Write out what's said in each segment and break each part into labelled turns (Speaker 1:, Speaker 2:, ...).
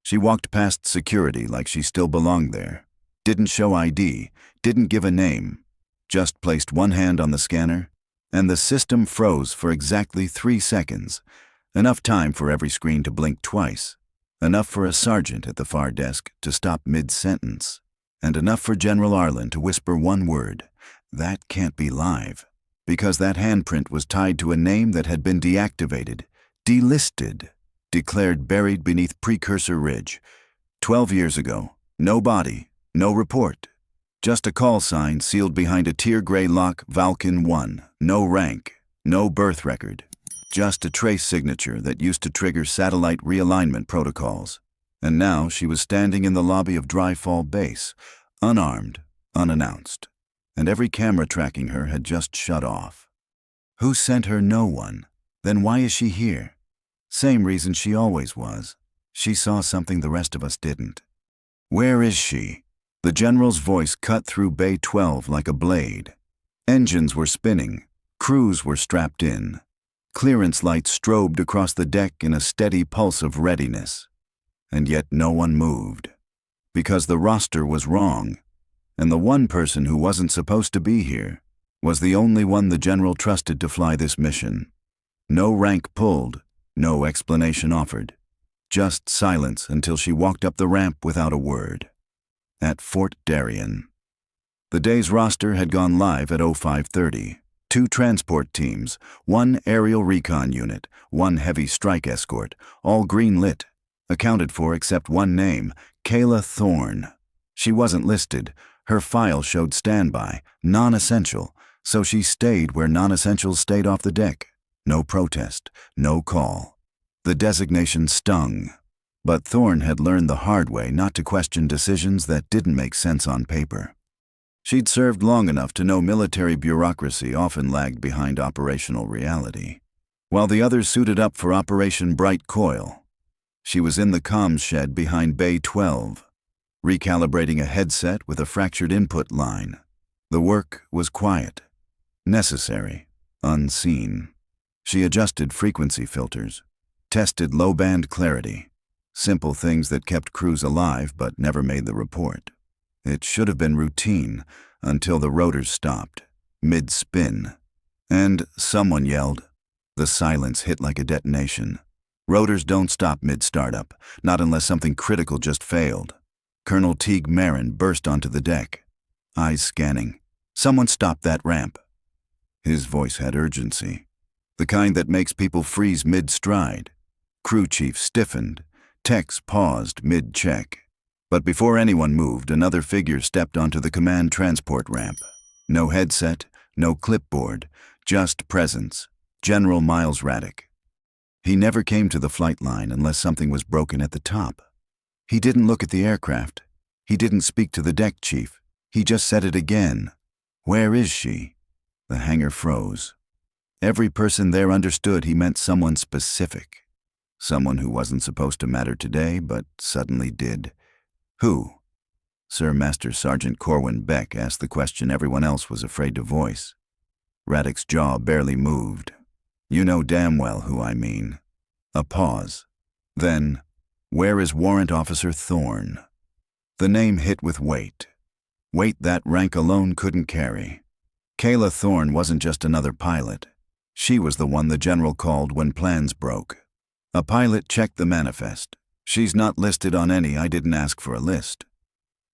Speaker 1: She walked past security like she still belonged there. Didn't show ID, didn't give a name, just placed one hand on the scanner, and the system froze for exactly 3 seconds. Enough time for every screen to blink twice. Enough for a sergeant at the far desk to stop mid-sentence. And enough for General Arlen to whisper one word. That can't be live. Because that handprint was tied to a name that had been deactivated, delisted, declared buried beneath Precursor Ridge. 12 years ago. No body, no report. Just a call sign sealed behind a tear-gray lock, Valkcon 1. No rank, no birth record. Just a trace signature that used to trigger satellite realignment protocols. And now she was standing in the lobby of Dryfall Base, unarmed, unannounced. And every camera tracking her had just shut off. Who sent her? No one. Then why is she here? Same reason she always was. She saw something the rest of us didn't. Where is she? The general's voice cut through Bay 12 like a blade. Engines were spinning. Crews were strapped in. Clearance lights strobed across the deck in a steady pulse of readiness. And yet no one moved. Because the roster was wrong. And the one person who wasn't supposed to be here was the only one the general trusted to fly this mission. No rank pulled, no explanation offered. Just silence until she walked up the ramp without a word. At Fort Darien. The day's roster had gone live at 0530. 2 transport teams, 1 aerial recon unit, 1 heavy strike escort, all green lit, accounted for except one name, Kaela Thorne. She wasn't listed. Her file showed standby, non-essential, so she stayed where non-essentials stayed off the deck. No protest, no call. The designation stung. But Thorne had learned the hard way not to question decisions that didn't make sense on paper. She'd served long enough to know military bureaucracy often lagged behind operational reality. While the others suited up for Operation Bright Coil, she was in the comms shed behind Bay 12, recalibrating a headset with a fractured input line. The work was quiet, necessary, unseen. She adjusted frequency filters, tested low-band clarity, simple things that kept crews alive but never made the report. It should have been routine until the rotors stopped, mid-spin. And someone yelled. The silence hit like a detonation. Rotors don't stop mid-startup, not unless something critical just failed. Colonel Teague Marin burst onto the deck, eyes scanning. Someone stop that ramp. His voice had urgency, the kind that makes people freeze mid-stride. Crew chief stiffened. Techs paused mid-check. But before anyone moved, another figure stepped onto the command transport ramp. No headset, no clipboard, just presence. General Miles Raddick. He never came to the flight line unless something was broken at the top. He didn't look at the aircraft. He didn't speak to the deck chief. He just said it again. Where is she? The hangar froze. Every person there understood he meant someone specific. Someone who wasn't supposed to matter today, but suddenly did. Who? Sir Master Sergeant Corwin Beck asked the question everyone else was afraid to voice. Raddick's jaw barely moved. You know damn well who I mean. A pause. Then, where is Warrant Officer Thorne? The name hit with weight. Weight that rank alone couldn't carry. Kaela Thorne wasn't just another pilot. She was the one the general called when plans broke. A pilot checked the manifest. She's not listed on any. I didn't ask for a list.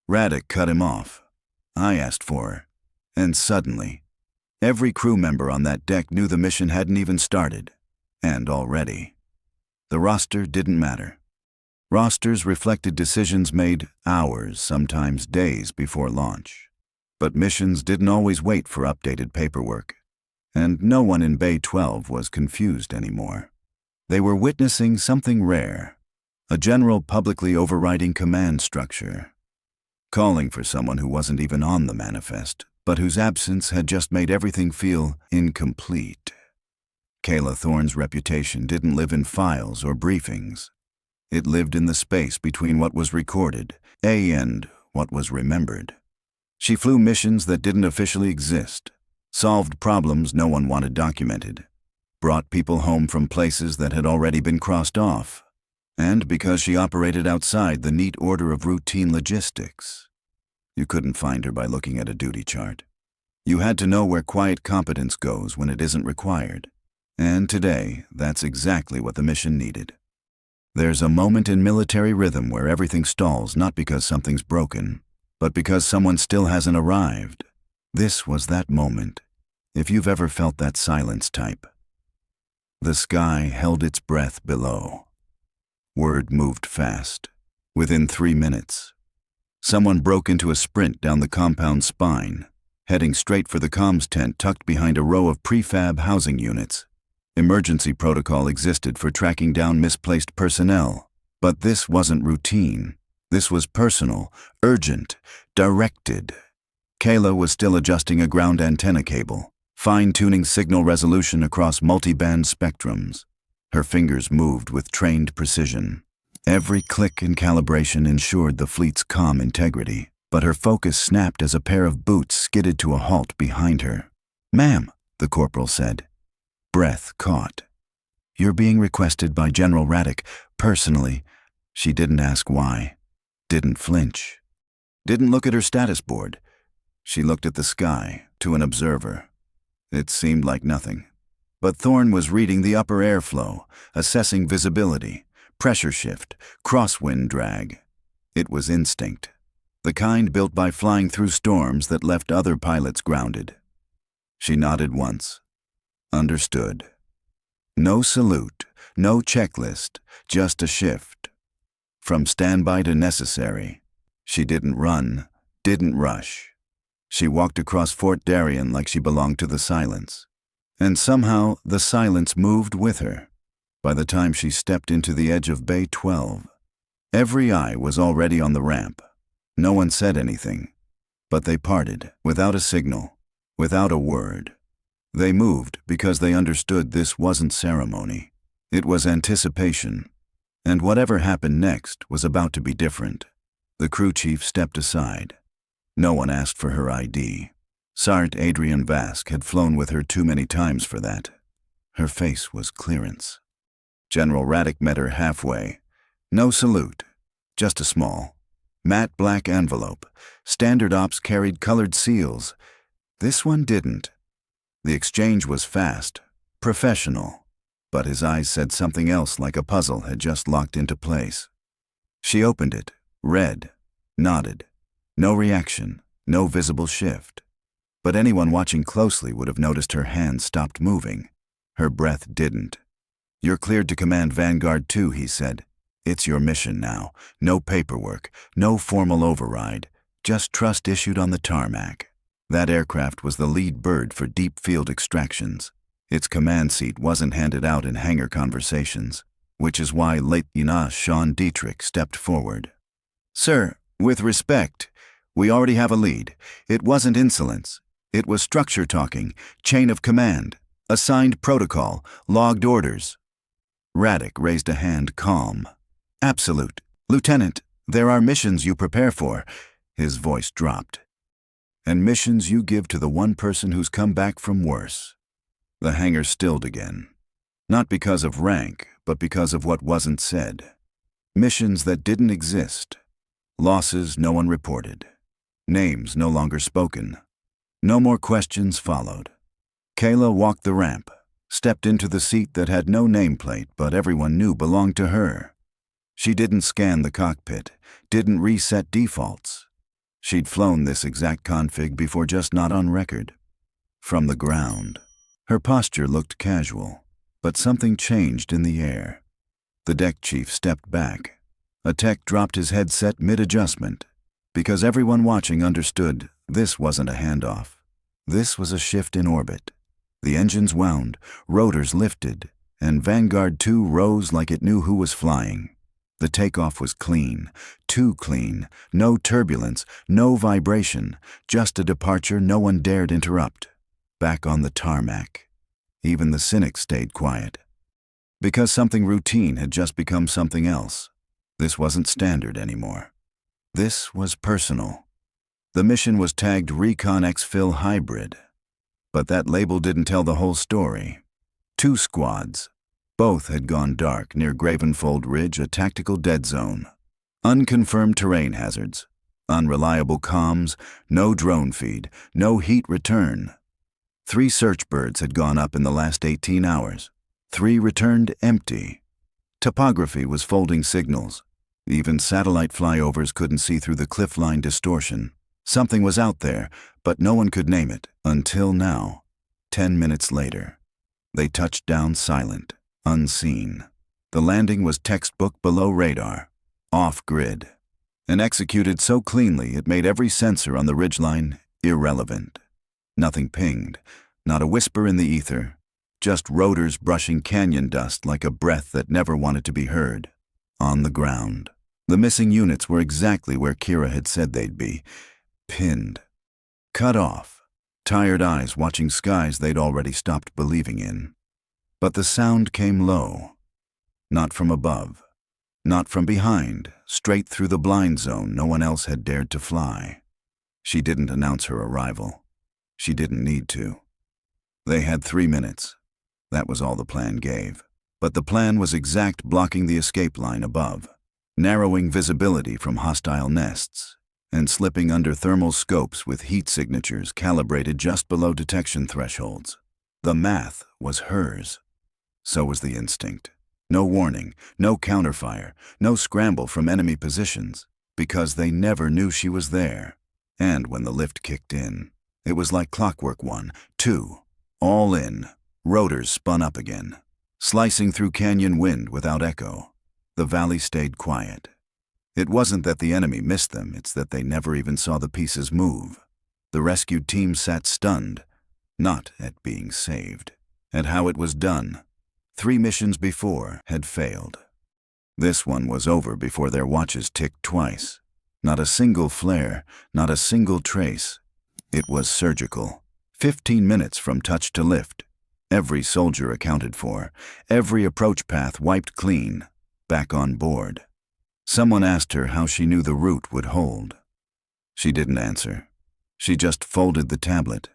Speaker 1: Raddick cut him off. I asked for her. And suddenly, every crew member on that deck knew the mission hadn't even started. And already. The roster didn't matter. Rosters reflected decisions made hours, sometimes days before launch. But missions didn't always wait for updated paperwork. And no one in Bay 12 was confused anymore. They were witnessing something rare. A general publicly overriding command structure. Calling for someone who wasn't even on the manifest, but whose absence had just made everything feel incomplete. Kaela Thorne's reputation didn't live in files or briefings. It lived in the space between what was recorded, and what was remembered. She flew missions that didn't officially exist, solved problems no one wanted documented, brought people home from places that had already been crossed off. And because she operated outside the neat order of routine logistics. You couldn't find her by looking at a duty chart. You had to know where quiet competence goes when it isn't required. And today, that's exactly what the mission needed. There's a moment in military rhythm where everything stalls not because something's broken, but because someone still hasn't arrived. This was that moment, if you've ever felt that silence type. The sky held its breath below. Word moved fast. Within 3 minutes, someone broke into a sprint down the compound spine, heading straight for the comms tent tucked behind a row of prefab housing units. Emergency protocol existed for tracking down misplaced personnel, but this wasn't routine. This was personal, urgent, directed. Kaela was still adjusting a ground antenna cable, fine-tuning signal resolution across multi-band spectrums. Her fingers moved with trained precision. Every click and calibration ensured the fleet's calm integrity, but her focus snapped as a pair of boots skidded to a halt behind her. "Ma'am," the corporal said. Breath caught. "You're being requested by General Radek, personally." She didn't ask why. Didn't flinch. Didn't look at her status board. She looked at the sky, to an observer. It seemed like nothing. But Thorne was reading the upper airflow, assessing visibility, pressure shift, crosswind drag. It was instinct. The kind built by flying through storms that left other pilots grounded. She nodded once. Understood. No salute, no checklist, just a shift. From standby to necessary. She didn't run, didn't rush. She walked across Fort Darien like she belonged to the silence. And somehow the silence moved with her. By the time she stepped into the edge of Bay 12, every eye was already on the ramp. No one said anything, but they parted without a signal, without a word. They moved because they understood this wasn't ceremony. It was anticipation. And whatever happened next was about to be different. The crew chief stepped aside. No one asked for her ID. Sart Adrian Vask had flown with her too many times for that. Her face was clearance. General Radek met her halfway. No salute, just a small, matte black envelope. Standard ops carried colored seals. This one didn't. The exchange was fast, professional, but his eyes said something else, like a puzzle had just locked into place. She opened it, read, nodded. No reaction, no visible shift. But anyone watching closely would have noticed her hand stopped moving. Her breath didn't. "You're cleared to command Vanguard 2, he said. "It's your mission now. No paperwork, no formal override, just trust issued on the tarmac." That aircraft was the lead bird for deep field extractions. Its command seat wasn't handed out in hangar conversations, which is why Lieutenant Sean Dietrich stepped forward. "Sir, with respect, we already have a lead. It wasn't insolence. It was structure talking, chain of command, assigned protocol, logged orders." Radek raised a hand, calm. "Absolute. Lieutenant, there are missions you prepare for." His voice dropped. "And missions you give to the one person who's come back from worse." The hangar stilled again. Not because of rank, but because of what wasn't said. Missions that didn't exist. Losses no one reported. Names no longer spoken. No more questions followed. Kaela walked the ramp, stepped into the seat that had no nameplate but everyone knew belonged to her. She didn't scan the cockpit, didn't reset defaults. She'd flown this exact config before, just not on record. From the ground, her posture looked casual, but something changed in the air. The deck chief stepped back. A tech dropped his headset mid-adjustment, because everyone watching understood this wasn't a handoff. This was a shift in orbit. The engines wound, rotors lifted, and Vanguard 2 rose like it knew who was flying. The takeoff was clean, too clean, no turbulence, no vibration, just a departure no one dared interrupt. Back on the tarmac. Even the cynics stayed quiet. Because something routine had just become something else. This wasn't standard anymore. This was personal. The mission was tagged Recon Exfil Hybrid. But that label didn't tell the whole story. 2 squads, Both had gone dark near Gravenfold Ridge, a tactical dead zone. Unconfirmed terrain hazards, unreliable comms, no drone feed, no heat return. 3 search birds had gone up in the last 18 hours. 3 returned empty. Topography was folding signals. Even satellite flyovers couldn't see through the cliff-line distortion. Something was out there, but no one could name it until now. 10 minutes later, they touched down silent, unseen. The landing was textbook below radar, off-grid, and executed so cleanly it made every sensor on the ridgeline irrelevant. Nothing pinged, not a whisper in the ether, just rotors brushing canyon dust like a breath that never wanted to be heard. On the ground, the missing units were exactly where Kira had said they'd be, pinned, cut off, tired eyes watching skies they'd already stopped believing in. But the sound came low, not from above, not from behind, straight through the blind zone no one else had dared to fly. She didn't announce her arrival. She didn't need to. They had 3 minutes. That was all the plan gave. But the plan was exact, blocking the escape line above, narrowing visibility from hostile nests, and slipping under thermal scopes with heat signatures calibrated just below detection thresholds. The math was hers. So was the instinct. No warning, no counterfire, no scramble from enemy positions, because they never knew she was there. And when the lift kicked in, it was like clockwork. 1, 2, all in. Rotors spun up again, slicing through canyon wind without echo. The valley stayed quiet. It wasn't that the enemy missed them, it's that they never even saw the pieces move. The rescued team sat stunned, not at being saved, at how it was done. 3 missions before had failed. This one was over before their watches ticked twice. Not a single flare, not a single trace. It was surgical. 15 minutes from touch to lift. Every soldier accounted for, every approach path wiped clean, back on board. Someone asked her how she knew the route would hold. She didn't answer. She just folded the tablet,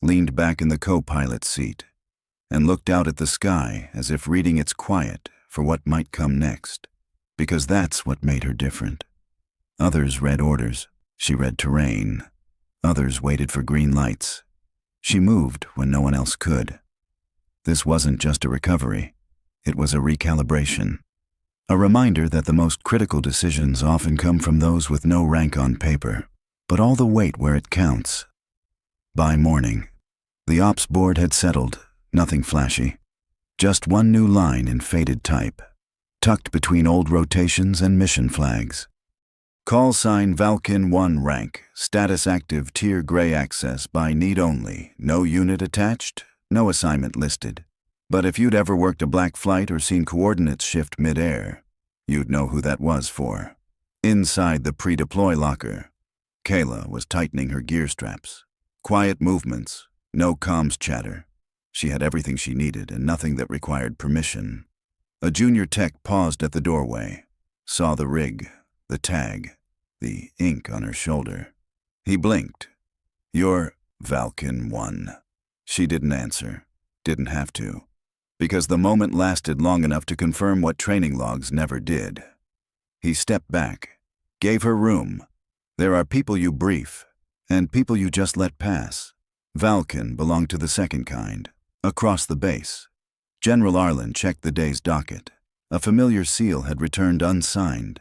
Speaker 1: leaned back in the co-pilot's seat, and looked out at the sky as if reading its quiet for what might come next, because that's what made her different. Others read orders. She read terrain. Others waited for green lights. She moved when no one else could. This wasn't just a recovery. It was a recalibration. A reminder that the most critical decisions often come from those with no rank on paper, but all the weight where it counts. By morning, the ops board had settled, nothing flashy. Just one new line in faded type, tucked between old rotations and mission flags. Call sign Valkcon 1 rank, status active, tier gray, access by need only, no unit attached, no assignment listed. But if you'd ever worked a black flight or seen coordinates shift mid-air, you'd know who that was for. Inside the pre-deploy locker, Kaela was tightening her gear straps. Quiet movements, no comms chatter. She had everything she needed and nothing that required permission. A junior tech paused at the doorway, saw the rig, the tag, the ink on her shoulder. He blinked. "You're Valkcon 1. She didn't answer, didn't have to, because the moment lasted long enough to confirm what training logs never did. He stepped back, gave her room. There are people you brief, and people you just let pass. Valkcon belonged to the second kind, across the base. General Arlen checked the day's docket. A familiar seal had returned unsigned,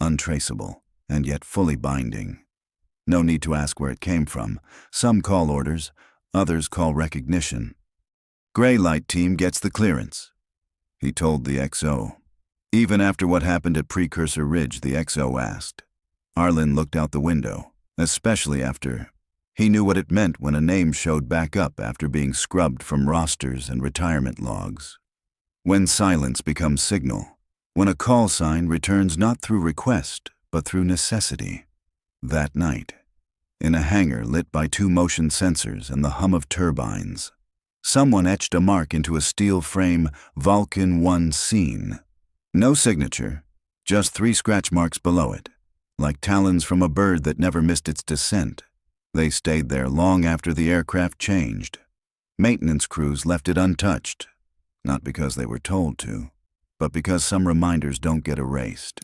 Speaker 1: untraceable, and yet fully binding. No need to ask where it came from. Some call orders, others call recognition. Gray Light Team gets the clearance, he told the XO. Even after what happened at Precursor Ridge, the XO asked. Arlen looked out the window, especially after. He knew what it meant when a name showed back up after being scrubbed from rosters and retirement logs. When silence becomes signal, when a call sign returns not through request, but through necessity. That night, in a hangar lit by 2 motion sensors and the hum of turbines, someone etched a mark into a steel frame, Valkcon 1 scene. No signature, just 3 scratch marks below it, like talons from a bird that never missed its descent. They stayed there long after the aircraft changed. Maintenance crews left it untouched. Not because they were told to, but because some reminders don't get erased.